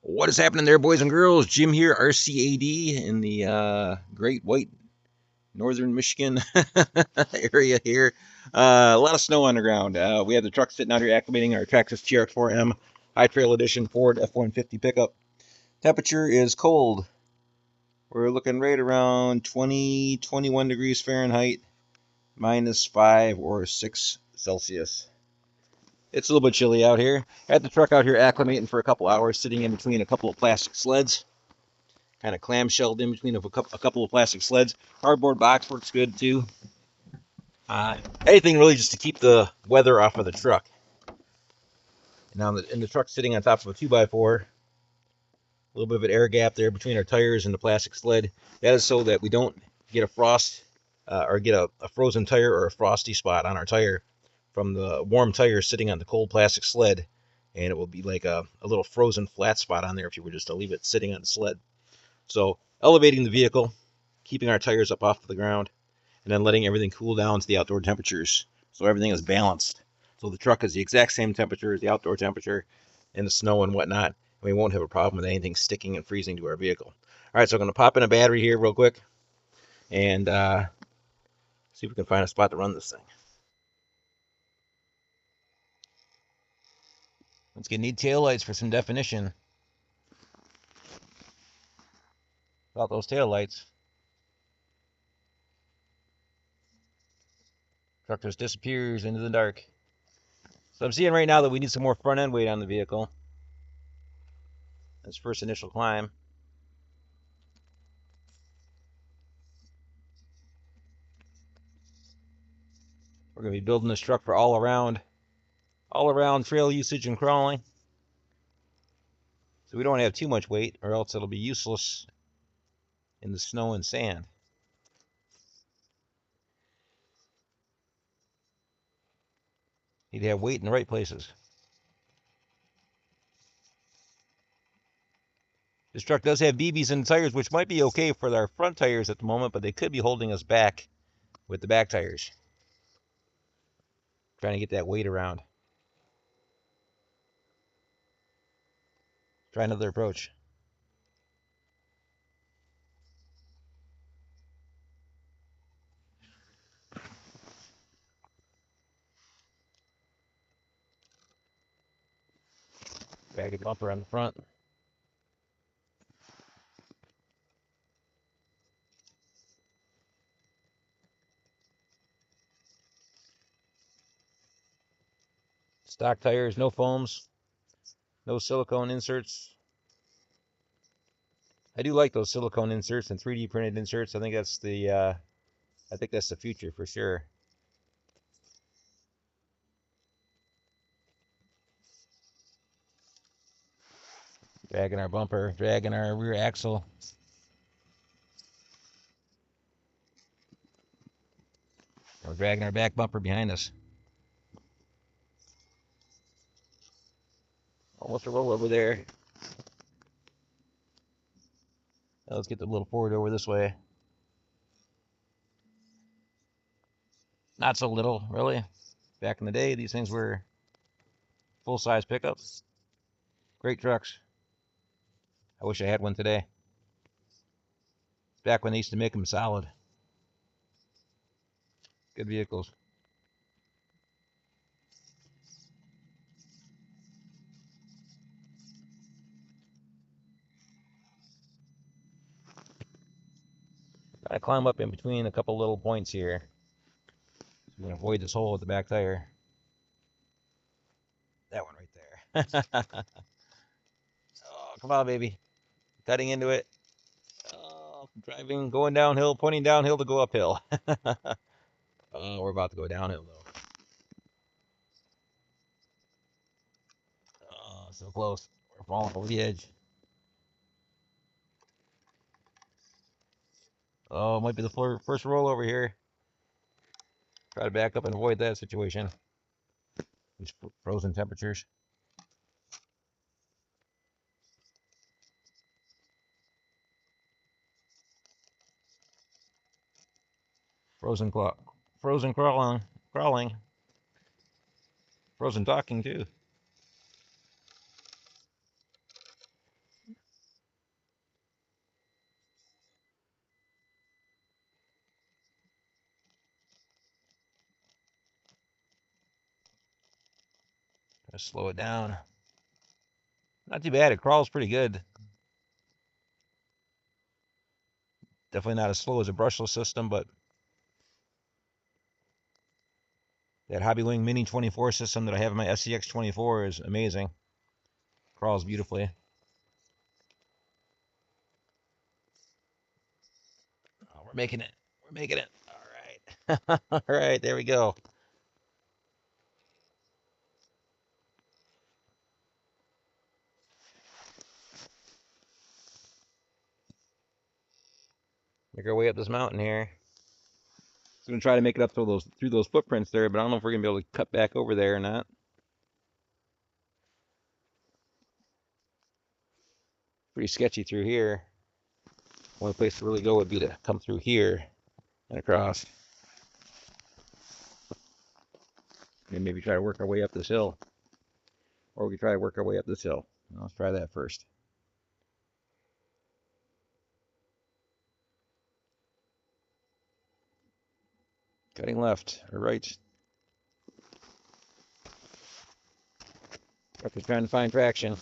What is happening there, boys and girls? Jim here, RCAD, in the Great White Northern Michigan area here. A lot of snow on the ground. We have the truck sitting out here acclimating our Traxxas Trx4m High Trail Edition Ford F-150 pickup. Temperature is cold. We're looking right around 20, 21 degrees Fahrenheit, -5 or 6 Celsius. It's a little bit chilly out here. I had the truck out here acclimating for a couple hours, sitting in between a couple of plastic sleds. Kind of clamshelled in between a couple of plastic sleds. Cardboard box works good too. Anything really just to keep the weather off of the truck. Now, the truck's sitting on top of a 2x4. A little bit of an air gap there between our tires and the plastic sled. That is so that we don't get a frost or get a frozen tire or a frosty spot on our tire from the warm tire sitting on the cold plastic sled. And it will be like a little frozen flat spot on there if you were just to leave it sitting on the sled. So elevating the vehicle, keeping our tires up off the ground, and then letting everything cool down to the outdoor temperatures so everything is balanced. So the truck is the exact same temperature as the outdoor temperature in the snow and whatnot, and we won't have a problem with anything sticking and freezing to our vehicle. All right, so I'm going to pop in a battery here real quick and see if we can find a spot to run this thing. Let's get need taillights for some definition. About those taillights. Truck just disappears into the dark. So I'm seeing right now that we need some more front end weight on the vehicle. That's first initial climb. We're going to be building this truck for all around trail usage and crawling. So we don't want to have too much weight or else it'll be useless in the snow and sand. Need to have weight in the right places. This truck does have BBs in the tires, which might be okay for our front tires at the moment, but they could be holding us back with the back tires. Trying to get that weight around. Try another approach. Bagged bumper on the front. Stock tires, no foams, no silicone inserts. I do like those silicone inserts and 3D printed inserts. I think that's the future for sure. Dragging our bumper, dragging our rear axle. We're dragging our back bumper behind us. Almost a roll over there. Now let's get the little Ford over this way. Not so little, really. Back in the day, these things were full-size pickups. Great trucks. I wish I had one today. Back when they used to make them solid. Good vehicles. Gotta climb up in between a couple little points here. So we can avoid this hole with the back tire. That one right there. Oh, come on, baby. Cutting into it. Oh, driving, going downhill, pointing downhill to go uphill. Oh, we're about to go downhill, though. Oh, so close. We're falling over the edge. Oh, might be the first roll over here. Try to back up and avoid that situation. These frozen temperatures. Frozen crawling, frozen talking too. Let's slow it down. Not too bad. It crawls pretty good. Definitely not as slow as a brushless system, but that Hobbywing Mini 24 system that I have in my SCX24 is amazing. Crawls beautifully. Oh, we're making it. We're making it. All right. All right, there we go. Make our way up this mountain here. So I'm gonna try to make it up through those footprints there, but I don't know if we're gonna be able to cut back over there or not. Pretty sketchy through here. Only place to really go would be to come through here and across. And maybe try to work our way up this hill. Or we could try to work our way up this hill. Let's try that first. Cutting left or right. After trying to find traction.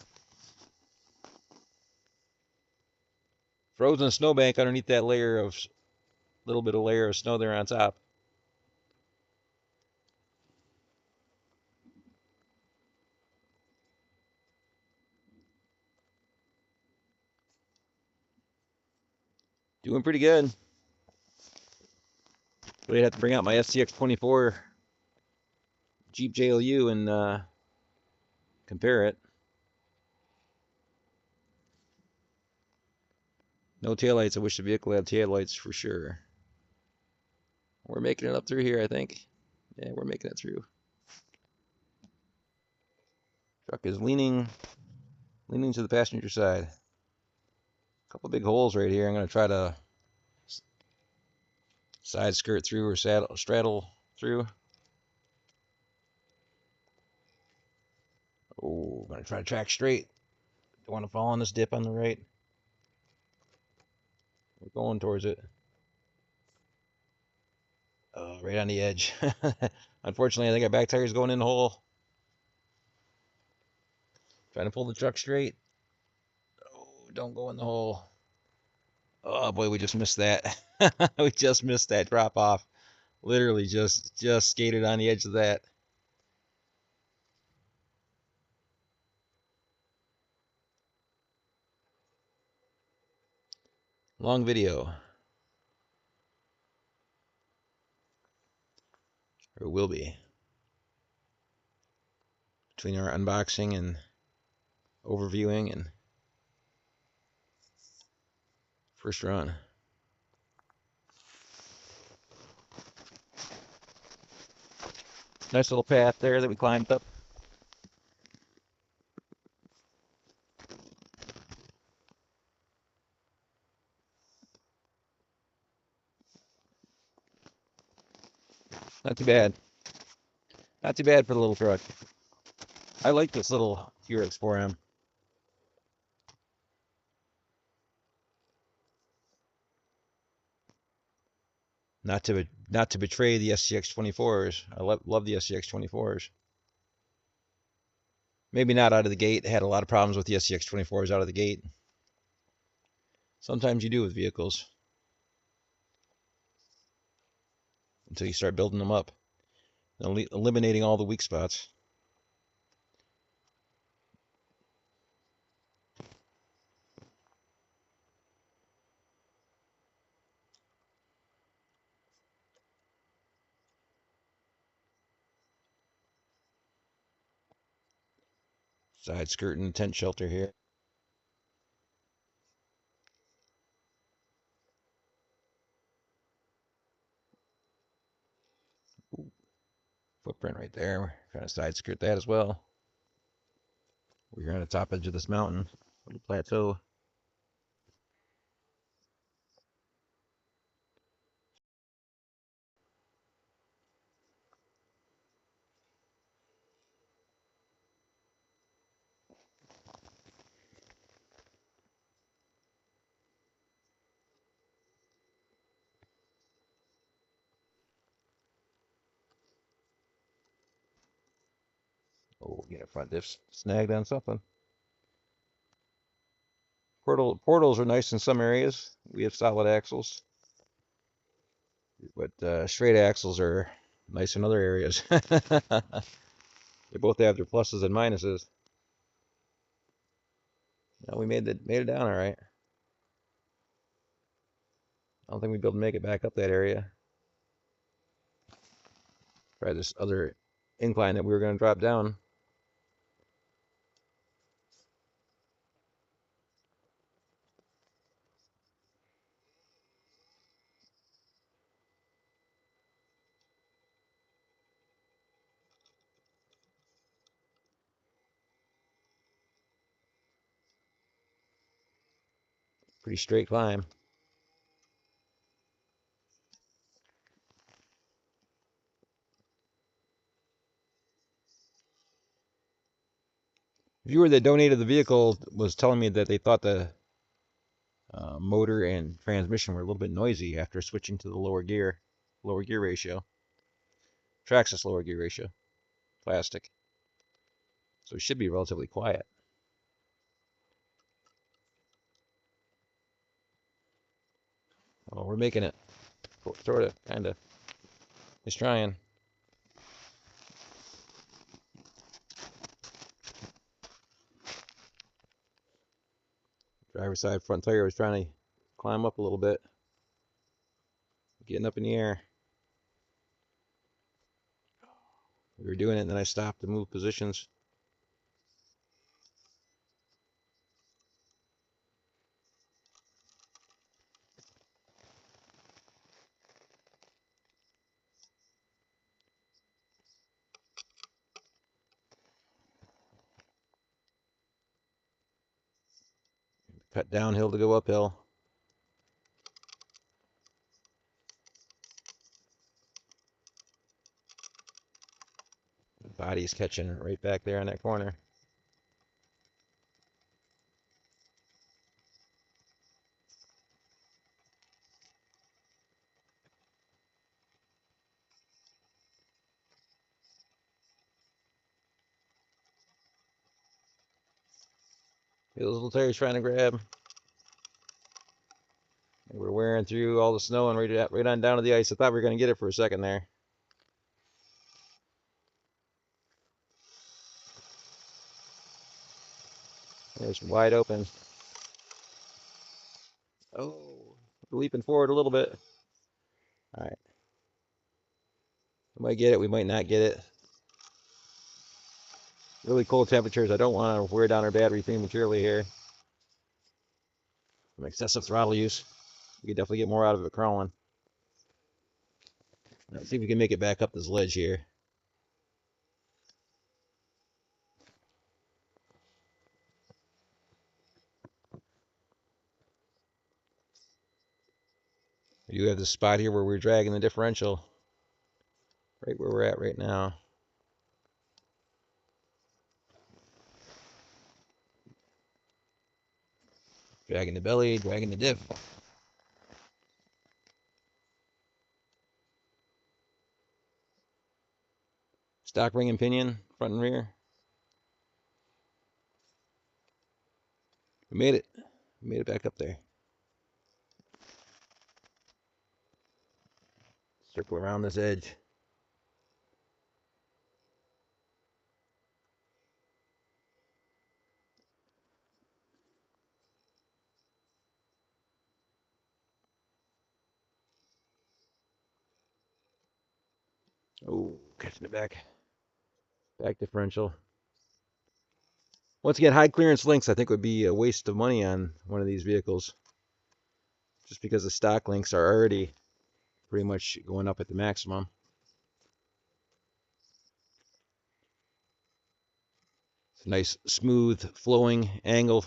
Frozen snowbank underneath that little bit of layer of snow there on top. Doing pretty good. Really have to bring out my SCX24 Jeep JLU and compare it. No taillights. I wish the vehicle had taillights for sure. We're making it up through here, I think. Yeah, we're making it through. Truck is leaning to the passenger side. A couple big holes right here. I'm going to try to side skirt through or straddle through. Oh, I'm going to try to track straight. Don't want to fall on this dip on the right. We're going towards it. Oh, right on the edge. Unfortunately, I think our back tire is going in the hole. Trying to pull the truck straight. Oh, don't go in the hole. Oh boy, we just missed that. We just missed that drop off. Literally just skated on the edge of that. Long video. Or will be. Between our unboxing and overviewing and first run. Nice little path there that we climbed up. Not too bad. Not too bad for the little truck. I like this little Trxx4m. Not to betray the SCX24s. I love the SCX24s. Maybe not out of the gate. I had a lot of problems with the SCX24s out of the gate. Sometimes you do with vehicles. Until you start building them up. Eliminating all the weak spots. Side skirting the tent shelter here. Ooh, footprint right there. We're trying to side skirt that as well. We're on the top edge of this mountain, little plateau. Oh, get a front diff snagged on something. Portals are nice in some areas. We have solid axles, but straight axles are nice in other areas. They both have their pluses and minuses. Now we made it down all right. I don't think we'd be able to make it back up that area. Try this other incline that we were going to drop down. Pretty straight climb. Viewer that donated the vehicle was telling me that they thought the motor and transmission were a little bit noisy after switching to the lower gear ratio. Traxxas lower gear ratio, plastic. So it should be relatively quiet. Well, we're making it, sort of, kind of. He's trying. Driver's side front tire was trying to climb up a little bit, getting up in the air. We were doing it, and then I stopped to move positions. Cut downhill to go uphill. The body's catching right back there on that corner. Those little tires trying to grab. And we're wearing through all the snow and right on down to the ice. I thought we were going to get it for a second there. There's wide open. Oh, we're leaping forward a little bit. All right. We might get it. We might not get it. Really cold temperatures. I don't want to wear down our battery prematurely here. From excessive throttle use. We could definitely get more out of it crawling. Let's see if we can make it back up this ledge here. We do have this spot here where we're dragging the differential. Right where we're at right now. Dragging the belly, dragging the diff. Stock ring and pinion, front and rear. We made it. We made it back up there. Circle around this edge. Oh, catching it back. Back differential. Once again, high clearance links I think would be a waste of money on one of these vehicles. Just because the stock links are already pretty much going up at the maximum. It's a nice, smooth, flowing angle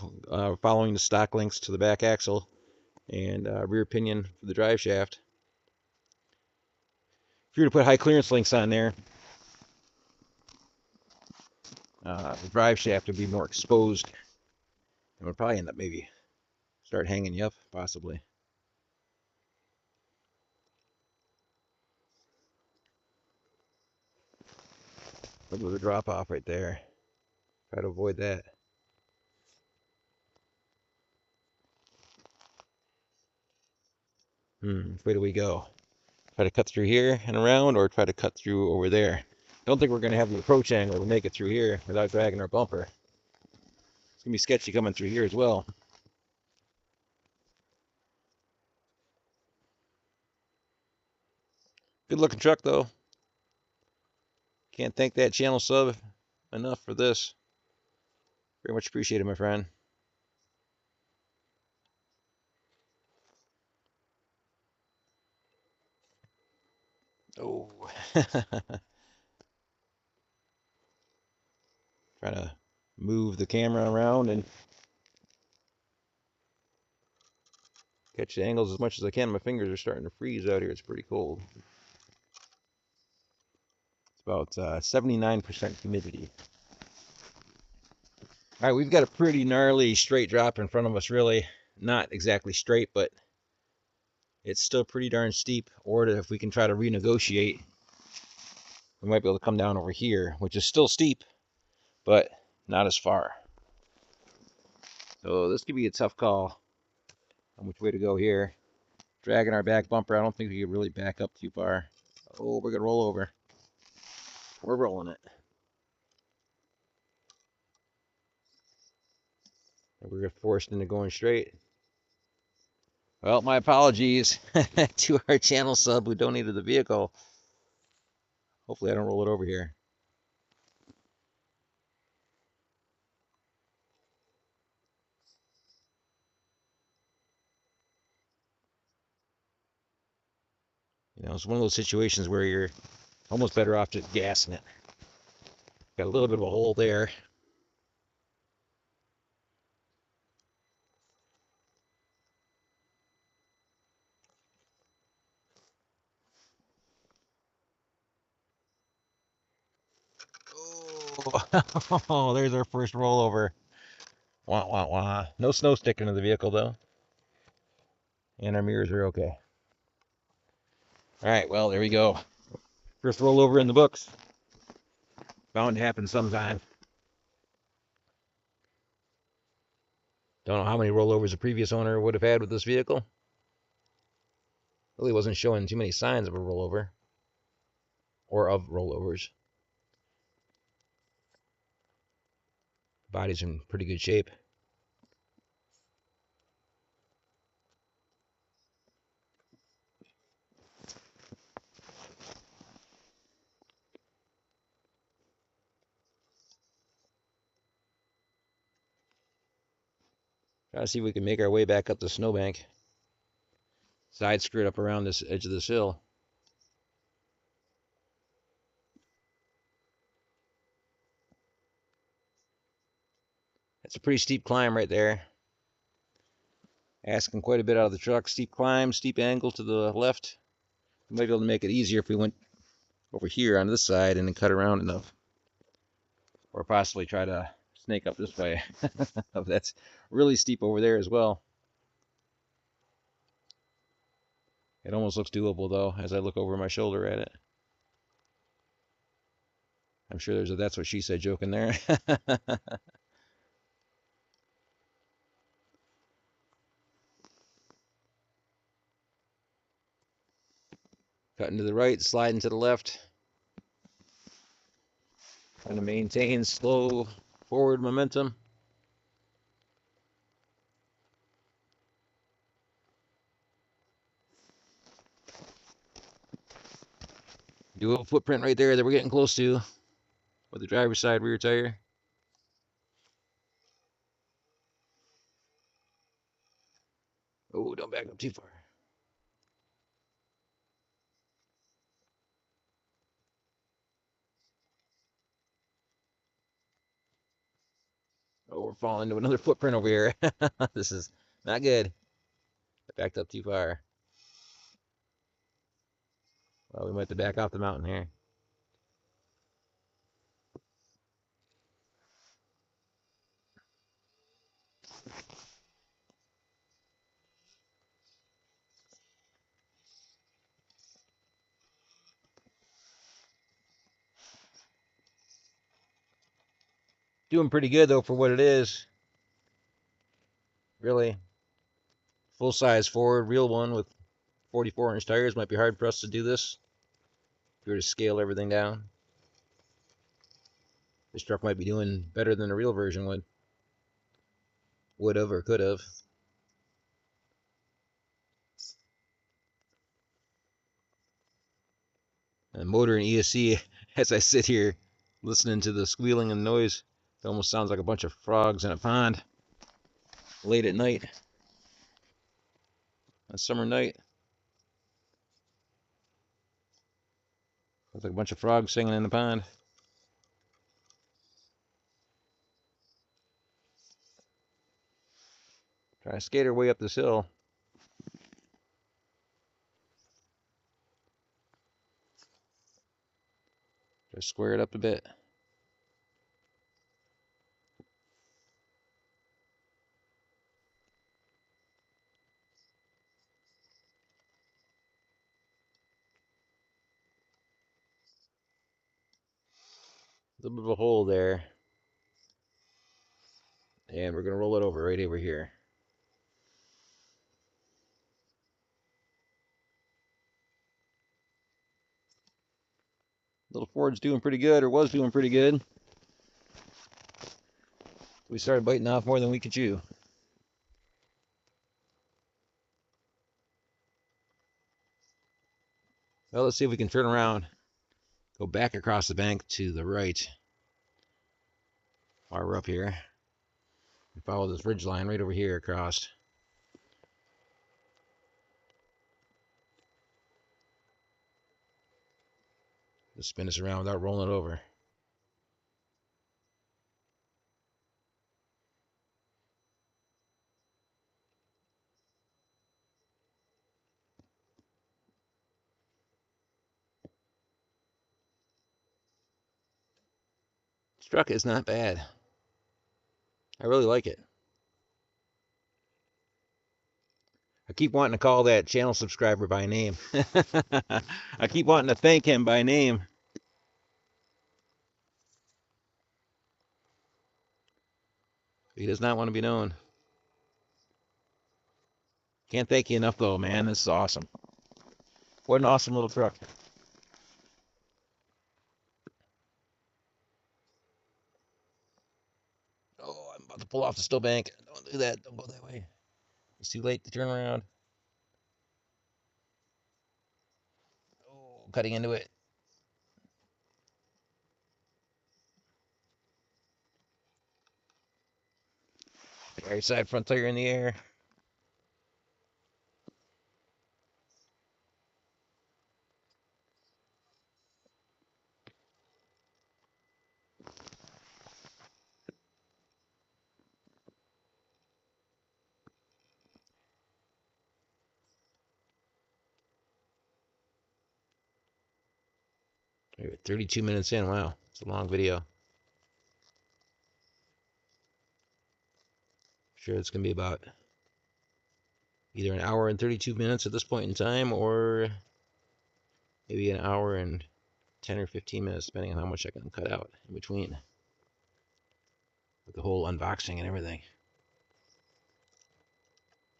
following the stock links to the back axle and rear pinion for the drive shaft. If you were to put high clearance links on there, the drive shaft would be more exposed and would probably end up maybe start hanging you up, possibly. Look at the drop off right there. Try to avoid that. Which way do we go? Try to cut through here and around, or try to cut through over there? Don't think we're going to have the approach angle to make it through here without dragging our bumper. It's going to be sketchy coming through here as well. Good looking truck though. Can't thank that channel sub enough for this. Very much appreciated, my friend. Oh. Trying to move the camera around and catch the angles as much as I can. My fingers are starting to freeze out here. It's pretty cold. It's about 79% humidity. All right, we've got a pretty gnarly straight drop in front of us, really. Not exactly straight, but it's still pretty darn steep. Or if we can try to renegotiate, we might be able to come down over here, which is still steep, but not as far. So this could be a tough call on which way to go here. Dragging our back bumper, I don't think we can really back up too far. Oh, we're going to roll over. We're rolling it. We're forced into going straight. Well, my apologies to our channel sub who donated the vehicle. Hopefully I don't roll it over here. You know, it's one of those situations where you're almost better off just gassing it. Got a little bit of a hole there. Oh, there's our first rollover. Wah, wah, wah. No snow sticking to the vehicle, though. And our mirrors are okay. All right, well, there we go. First rollover in the books. Bound to happen sometime. Don't know how many rollovers the previous owner would have had with this vehicle. Really wasn't showing too many signs of a rollover. Or of rollovers. Body's in pretty good shape. Try to see if we can make our way back up the snowbank. Side skirt up around this edge of this hill. That's a pretty steep climb right there. Asking quite a bit out of the truck. Steep climb, steep angle to the left. We might be able to make it easier if we went over here on this side and then cut around enough. Or possibly try to snake up this way. That's really steep over there as well. It almost looks doable though as I look over my shoulder at it. I'm sure there's a "that's what she said" joke in there. Cutting to the right, sliding to the left. Trying to maintain slow forward momentum. Dual footprint right there that we're getting close to with the driver's side rear tire. Oh, don't back up too far. Oh, we're falling into another footprint over here. This is not good. I backed up too far. Well, we might have to back off the mountain here. Doing pretty good though for what it is. Really. Full size Ford, real one with 44-inch tires. Might be hard for us to do this if we were to scale everything down. This truck might be doing better than the real version would have or could have. And motor and ESC, as I sit here listening to the squealing and noise, it almost sounds like a bunch of frogs in a pond late at night, a summer night. Sounds like a bunch of frogs singing in the pond. Trying to skate our way up this hill. Try to square it up a bit. A little bit of a hole there. And we're going to roll it over right over here. Little Ford's doing pretty good, or was doing pretty good. We started biting off more than we could chew. Well, let's see if we can turn around, go back across the bank to the right while we're up here, and follow this ridge line right over here across. Just spin us around without rolling it over. This truck is not bad. I really like it. I keep wanting to call that channel subscriber by name. I keep wanting to thank him by name. He does not want to be known. Can't thank you enough though, man. This is awesome. What an awesome little truck. Oh, I'm about to pull off the Snowbank. Don't do that. Don't go that way. It's too late to turn around. Oh, cutting into it. Right side front tire in the air. We're 32 minutes in. Wow, it's a long video. Sure, it's gonna be about either an hour and 32 minutes at this point in time, or maybe an hour and 10 or 15 minutes, depending on how much I can cut out in between with the whole unboxing and everything.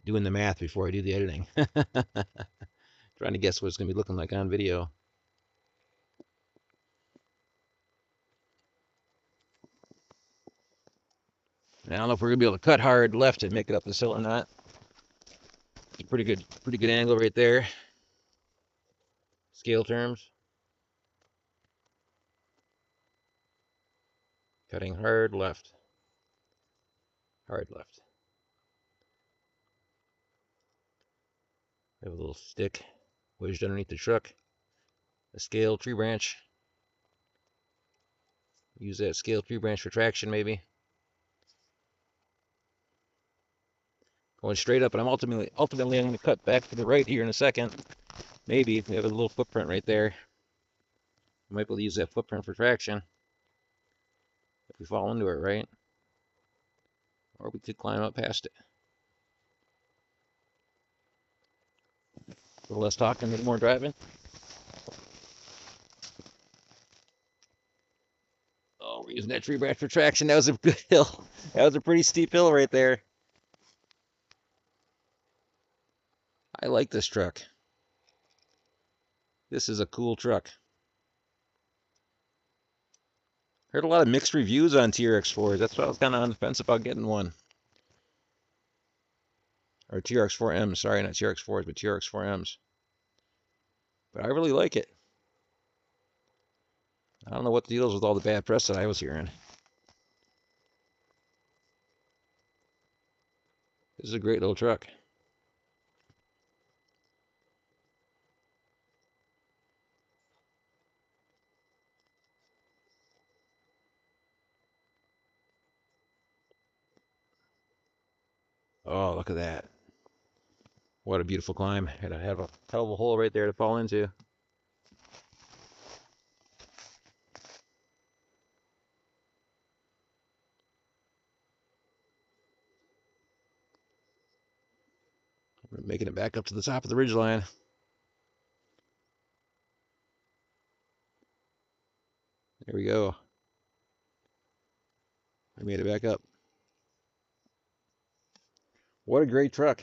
Doing the math before I do the editing. Trying to guess what it's gonna be looking like on video. And I don't know if we're gonna be able to cut hard left and make it up this hill or not. It's a pretty good angle right there. Scale terms. Cutting hard left. Hard left. I have a little stick wedged underneath the truck. A scale tree branch. Use that scale tree branch for traction maybe. Going straight up, and I'm ultimately I'm going to cut back to the right here in a second. Maybe we have a little footprint right there. We might be able to use that footprint for traction if we fall into it, right? Or we could climb up past it. A little less talking, a little more driving. Oh, we're Using that tree branch for traction. That was a good hill. That was a pretty steep hill right there. I like this truck. This is a cool truck. Heard a lot of mixed reviews on TRX4s. That's why I was kind of on the fence about getting one. Or TRX4M. Sorry, not TRX4s, but TRX4Ms. But I really like it. I don't know what the deal is with all the bad press that I was hearing. This is a great little truck. Oh, look at that. What a beautiful climb. And I have a hell of a hole right there to fall into. We're making it back up to the top of the ridgeline. There we go. I made it back up. What a great truck.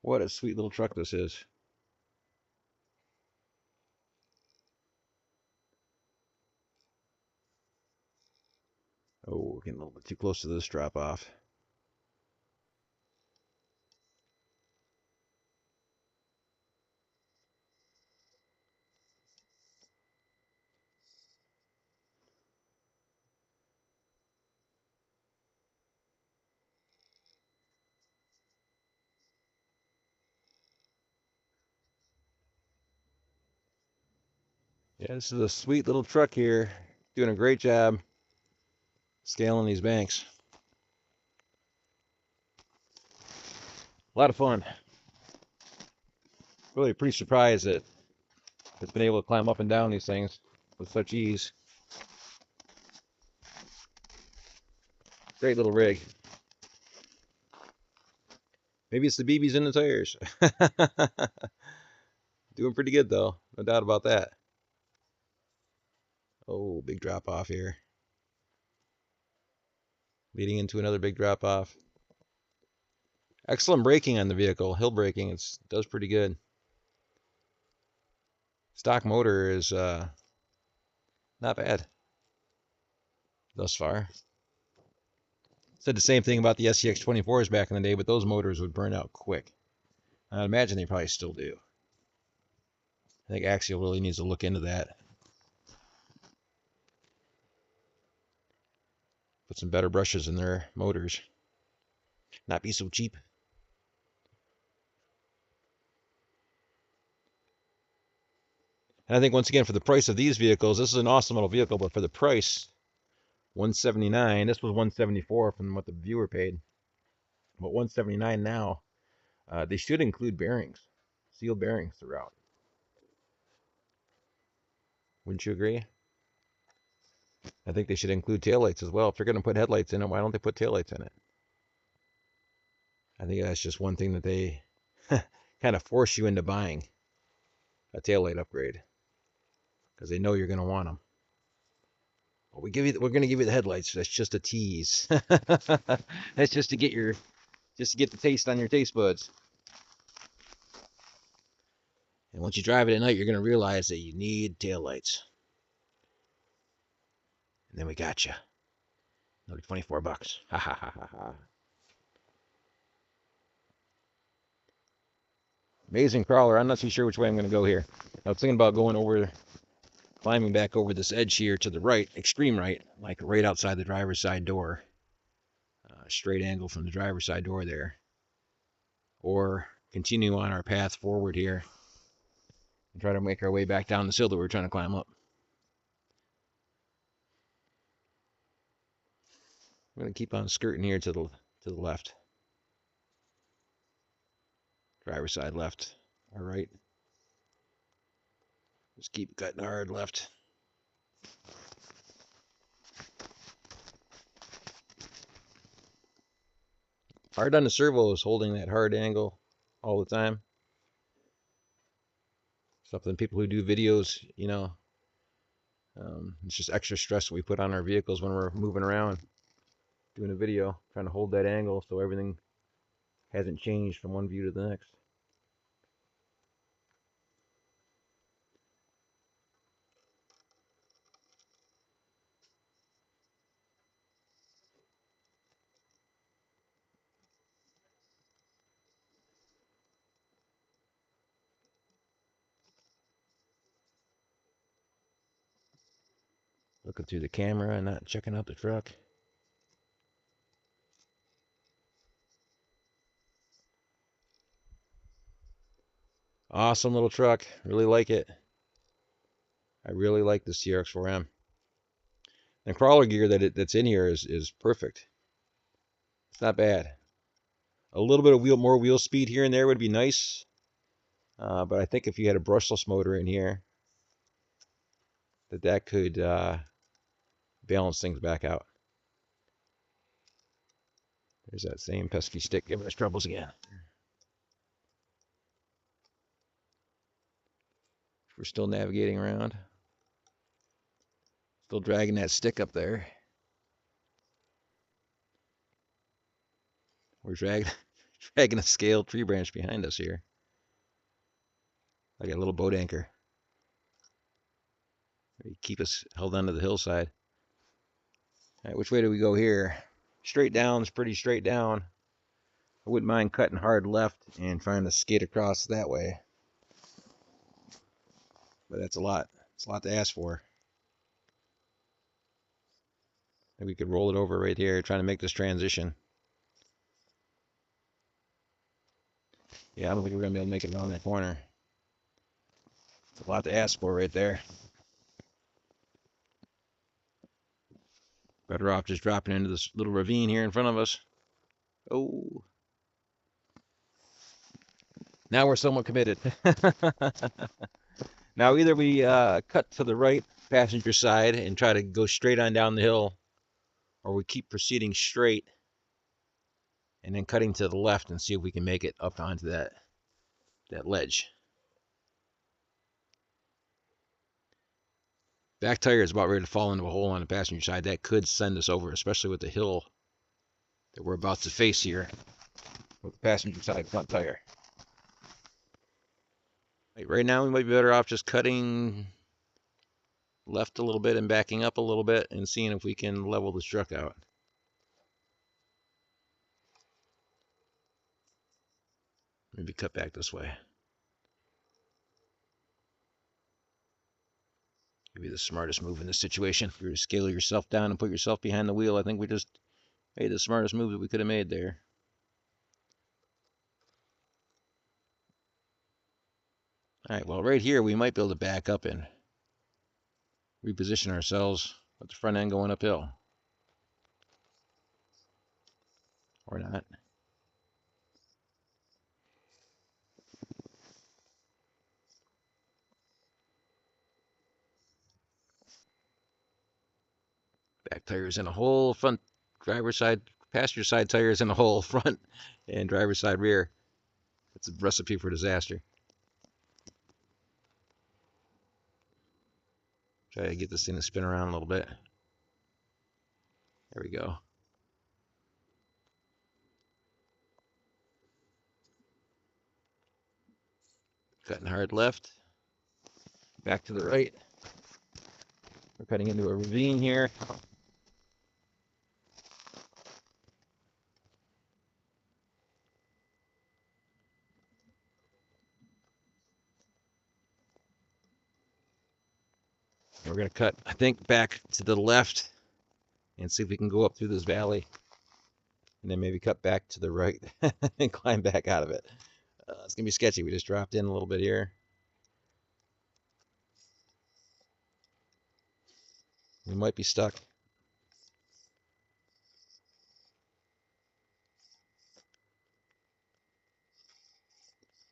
What a sweet little truck this is. Oh, we're getting a little bit too close to this drop off. Yeah, this is a sweet little truck here. Doing a great job scaling these banks. A lot of fun. Really pretty surprised that it's been able to climb up and down these things with such ease. Great little rig. Maybe it's the BBs in the tires. Doing pretty good though, no doubt about that. Oh, big drop off here. Leading into another big drop off. Excellent braking on the vehicle. Hill braking, it does pretty good. Stock motor is not bad thus far. Said the same thing about the SCX24s back in the day, but those motors would burn out quick. I imagine they probably still do. I think Axial really needs to look into that. Put some better brushes in their motors. Not be so cheap. And I think once again, for the price of these vehicles, this is an awesome little vehicle, but for the price, $179. This was $174 from what the viewer paid. But $179 now. They should include bearings, sealed bearings throughout. Wouldn't you agree? I think they should include taillights as well. If they're going to put headlights in it, why don't they put taillights in it? I think that's just one thing that they kind of force you into buying, a taillight upgrade, because they know you're going to want them. Well, we're going to give you the headlights. That's just a tease. That's just to get the taste on your taste buds. And once you drive it at night, you're going to realize that you need taillights. And then we got you. Another $24. Ha ha ha ha ha. Amazing crawler. I'm not too sure which way I'm going to go here. I was thinking about climbing back over this edge here to the right, extreme right, like right outside the driver's side door. Straight angle from the driver's side door there. Or continue on our path forward here and try to make our way back down the hill that we're trying to climb up. I'm going to keep on skirting here to the left. Driver's side left or right. Just keep cutting hard left. Hard on the servos, holding that hard angle all the time. Something people who do videos, It's just extra stress we put on our vehicles when we're moving around, doing a video, trying to hold that angle so everything hasn't changed from one view to the next. Looking through the camera and not checking out the truck. Awesome little truck. Really like it. I really like the Trx4m. The crawler gear that's in here is perfect. It's not bad. A little bit of more wheel speed here and there would be nice. But I think if you had a brushless motor in here, that could balance things back out. There's that same pesky stick giving us troubles again. We're still navigating around. Still dragging that stick up there. We're dragging a scaled tree branch behind us here. Like a little boat anchor. Keep us held onto the hillside. All right, which way do we go here? Straight down is pretty straight down. I wouldn't mind cutting hard left and trying to skate across that way. But that's a lot. It's a lot to ask for. Maybe we could roll it over right here, trying to make this transition. Yeah, I don't think we're going to be able to make it around that corner. It's a lot to ask for right there. Better off just dropping into this little ravine here in front of us. Oh. Now we're somewhat committed. Now either we cut to the right passenger side and try to go straight on down the hill, or we keep proceeding straight and then cutting to the left and see if we can make it up onto that ledge. Back tire is about ready to fall into a hole on the passenger side. That could send us over, especially with the hill that we're about to face here with the passenger side front tire. Right now we might be better off just cutting left a little bit and backing up a little bit and seeing if we can level this truck out. Maybe cut back this way. Maybe the smartest move in this situation. If you were to scale yourself down and put yourself behind the wheel, I think we just made the smartest move that we could have made there. All right, well, right here we might be able to back up and reposition ourselves with the front end going uphill. Or not. Back tires in a hole, front driver's side, passenger side tires in a hole, front and driver's side rear. It's a recipe for disaster. Try to get this thing to spin around a little bit. There we go. Cutting hard left. Back to the right. We're cutting into a ravine here. And we're going to cut, I think, back to the left and see if we can go up through this valley. And then maybe cut back to the right and climb back out of it. It's going to be sketchy. We just dropped in a little bit here. We might be stuck.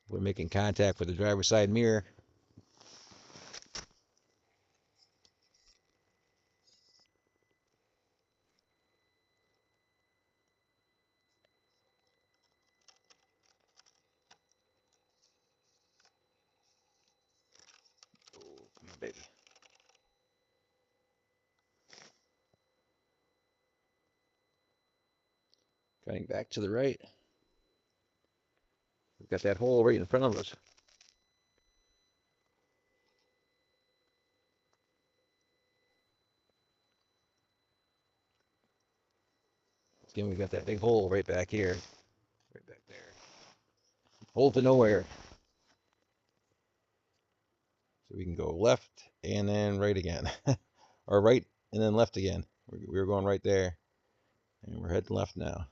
We're making contact with the driver's side mirror. Oh, come on, baby. Cutting back to the right. We've got that hole right in front of us. Again, we've got that big hole right back here. Right back there. Hole to nowhere. So we can go left and then right again. Or right and then left again. We were going right there. And we're heading left now.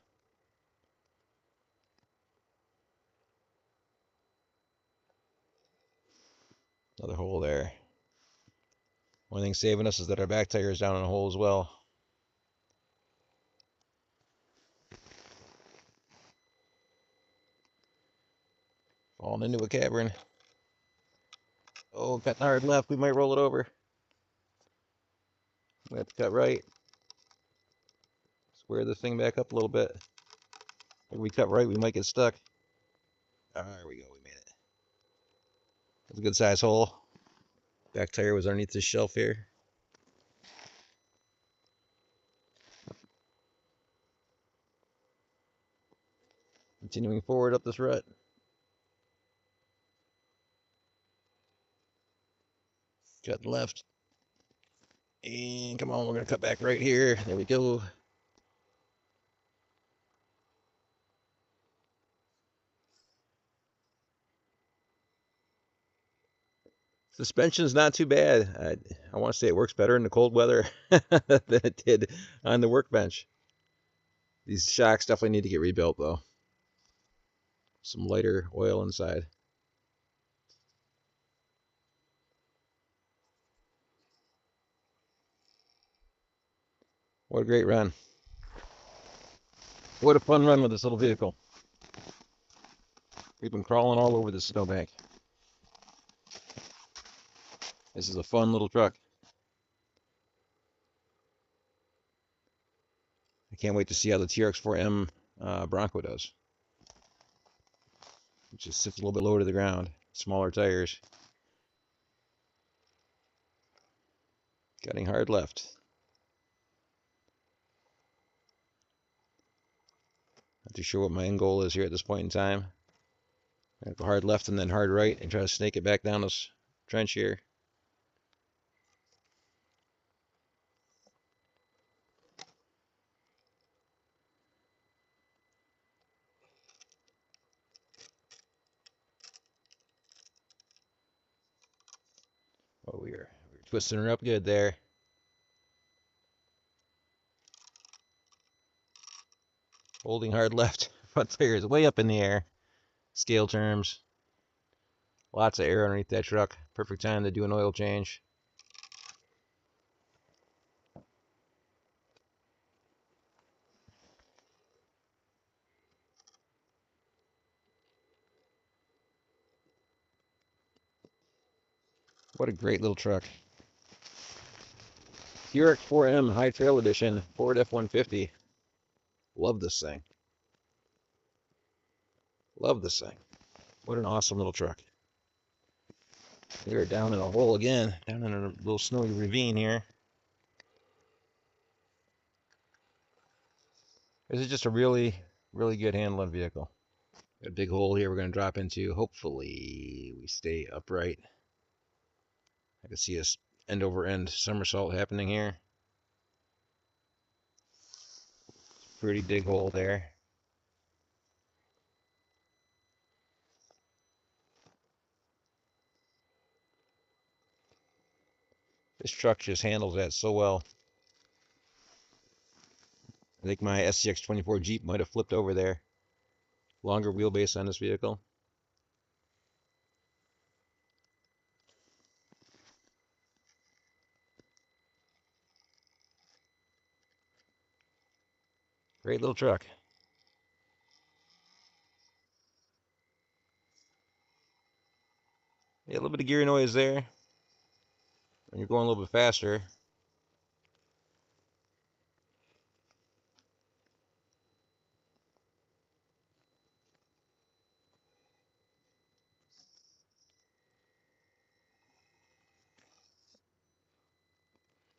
Another hole there. One thing saving us is that our back tire is down in a hole as well. Falling into a cavern. Oh, got hard left. We might roll it over. We have to cut right. Square this thing back up a little bit. If we cut right, we might get stuck. There we go. We made it. That's a good size hole. Back tire was underneath this shelf here. Continuing forward up this rut. Cut left. And come on, we're going to cut back right here. There we go. Suspension's not too bad. I want to say it works better in the cold weather than it did on the workbench. These shocks definitely need to get rebuilt though. Some lighter oil inside. What a great run. What a fun run with this little vehicle. We've been crawling all over this snowbank. This is a fun little truck. I can't wait to see how the Trx4m Bronco does. It just sits a little bit lower to the ground. Smaller tires. Cutting hard left. Not too sure what my end goal is here at this point in time. I'm going to go hard left and then hard right and try to snake it back down this trench here. Oh, we're twisting her up good there. Holding hard left. Front tire is way up in the air. Scale terms. Lots of air underneath that truck. Perfect time to do an oil change. What a great little truck. Trx4m High Trail Edition Ford F-150. Love this thing. Love this thing. What an awesome little truck. We are down in a hole again. Down in a little snowy ravine here. This is just a really, really good handling vehicle. Got a big hole here we're going to drop into. Hopefully we stay upright. I can see a end over end somersault happening here. Pretty big hole there. This truck just handles that so well. I think my SCX-24 Jeep might have flipped over there. Longer wheelbase on this vehicle. Great little truck. Yeah, a little bit of gear noise there. When you're going a little bit faster.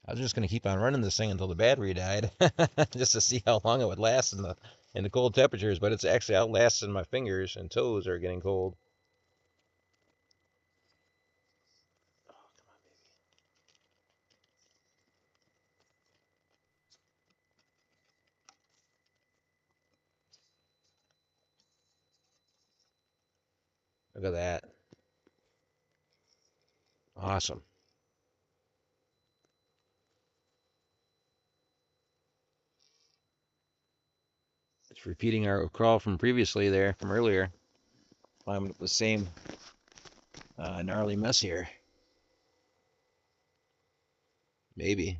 I was just going to keep on running this thing until the battery died. Just to see how long it would last in the and the cold temperatures, but it's actually outlasting my fingers and toes are getting cold. Look at that. Awesome. It's repeating our crawl from previously there, from earlier. Climbing up the same gnarly mess here. Maybe.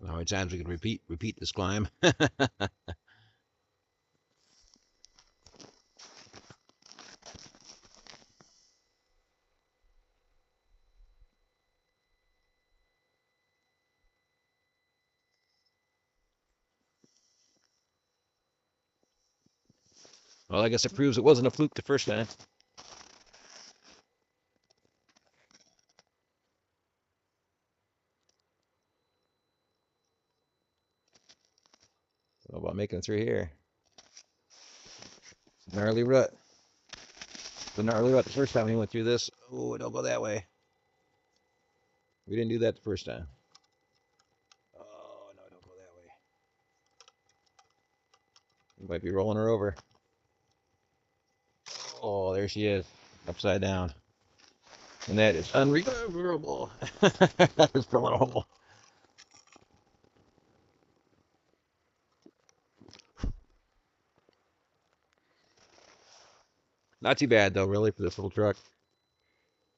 How many times we can repeat this climb? Well, I guess it proves it wasn't a fluke the first time. How about making it through here? Gnarly rut. The gnarly rut the first time we went through this. Oh, don't go that way. We didn't do that the first time. Oh, no, don't go that way. We might be rolling her over. Oh, there she is. Upside down. And that is unrecoverable. That is filling a hole. Not too bad, though, really, for this little truck.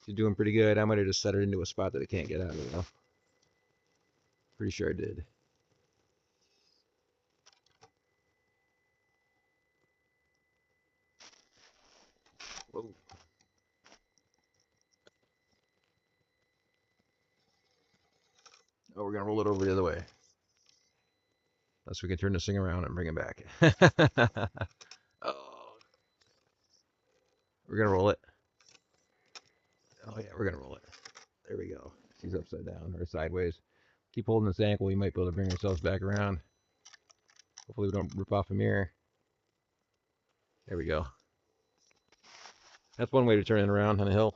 She's doing pretty good. I might have just set her into a spot that it can't get out of, though. Pretty sure I did. Whoa. Oh, we're going to roll it over the other way. Unless we can turn this thing around and bring it back. Oh, we're going to roll it. Oh, yeah, we're going to roll it. There we go. She's upside down or sideways. Keep holding this ankle. We might be able to bring ourselves back around. Hopefully we don't rip off a mirror. There we go. That's one way to turn it around on a hill.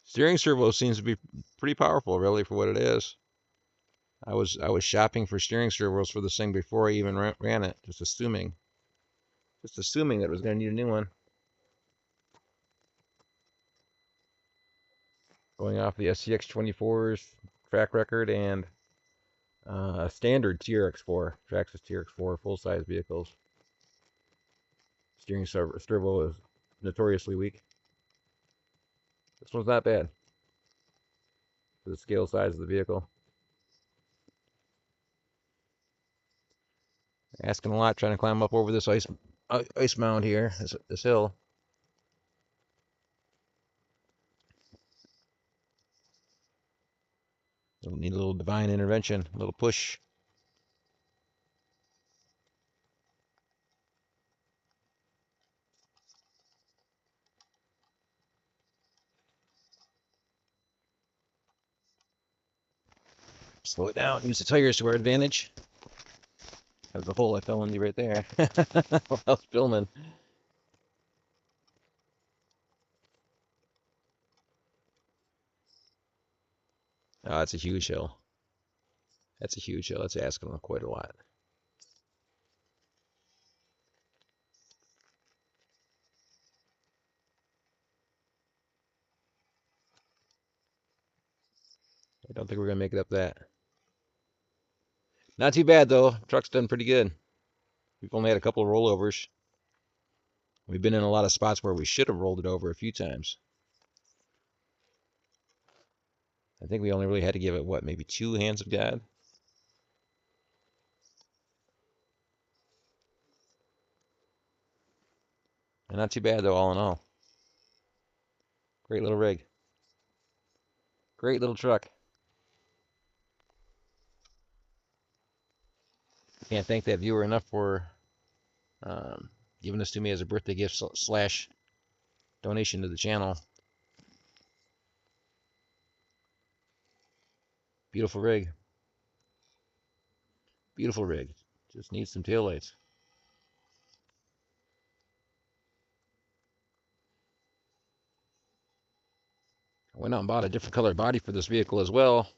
Steering servo seems to be pretty powerful, really, for what it is. I was shopping for steering servos for this thing before I even ran it, just assuming that it was going to need a new one. Going off the SCX24's track record and a standard TRX4, Traxxas Trx4 full-size vehicles. Steering servo is notoriously weak. This one's not bad for the scale size of the vehicle. Asking a lot trying to climb up over this ice mound here, this hill. It'll need a little divine intervention, a little push. Slow it down. Use the tires to our advantage. That was the hole I fell into right there. While I was filming. Oh, that's a huge hill. That's a huge hill. That's asking them quite a lot. I don't think we're going to make it up that. Not too bad, though. Truck's done pretty good. We've only had a couple of rollovers. We've been in a lot of spots where we should have rolled it over a few times. I think we only really had to give it, what, maybe 2 hands of God? And not too bad, though, all in all. Great little rig. Great little truck. Can't thank that viewer enough for giving this to me as a birthday gift slash donation to the channel. Beautiful rig. Beautiful rig. Just needs some taillights. I went out and bought a different colored body for this vehicle as well.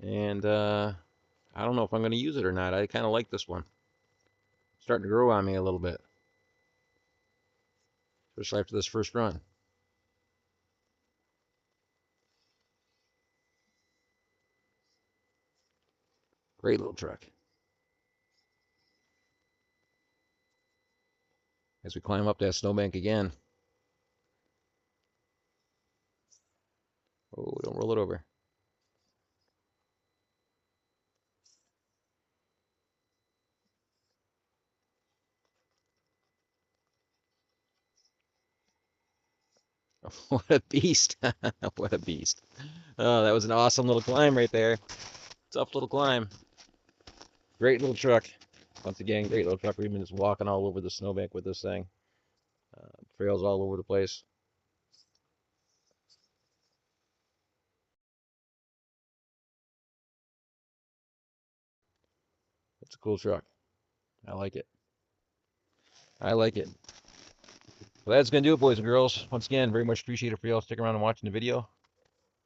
And I don't know if I'm going to use it or not. I kind of like this one. It's starting to grow on me a little bit. Especially after this first run. Great little truck. As we climb up that snowbank again. Oh, don't roll it over. What a beast. What a beast. Oh, that was an awesome little climb right there. Tough little climb. Great little truck. Once again, great little truck. We've been just walking all over the snowbank with this thing. Trails all over the place. It's a cool truck. I like it. I like it. Well, that's going to do it, boys and girls. Once again, very much appreciated for y'all sticking around and watching the video.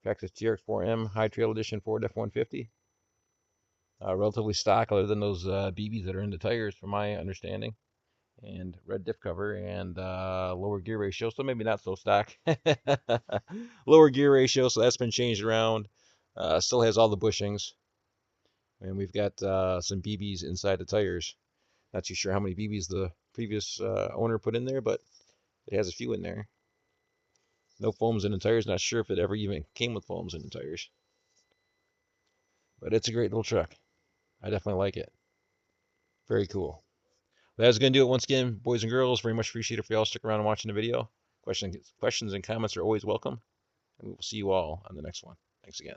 Traxxas Trx4m High Trail Edition Ford F-150. Relatively stock, other than those BBs that are in the tires, from my understanding. And red diff cover and lower gear ratio, so maybe not so stock. Lower gear ratio, so that's been changed around. Still has all the bushings. And we've got some BBs inside the tires. Not too sure how many BBs the previous owner put in there, but it has a few in there. No foams in the tires. Not sure if it ever even came with foams in the tires. But it's a great little truck. I definitely like it. Very cool. That's going to do it once again, boys and girls. Very much appreciate it for y'all sticking around and watching the video. Questions and comments are always welcome. And we will see you all on the next one. Thanks again.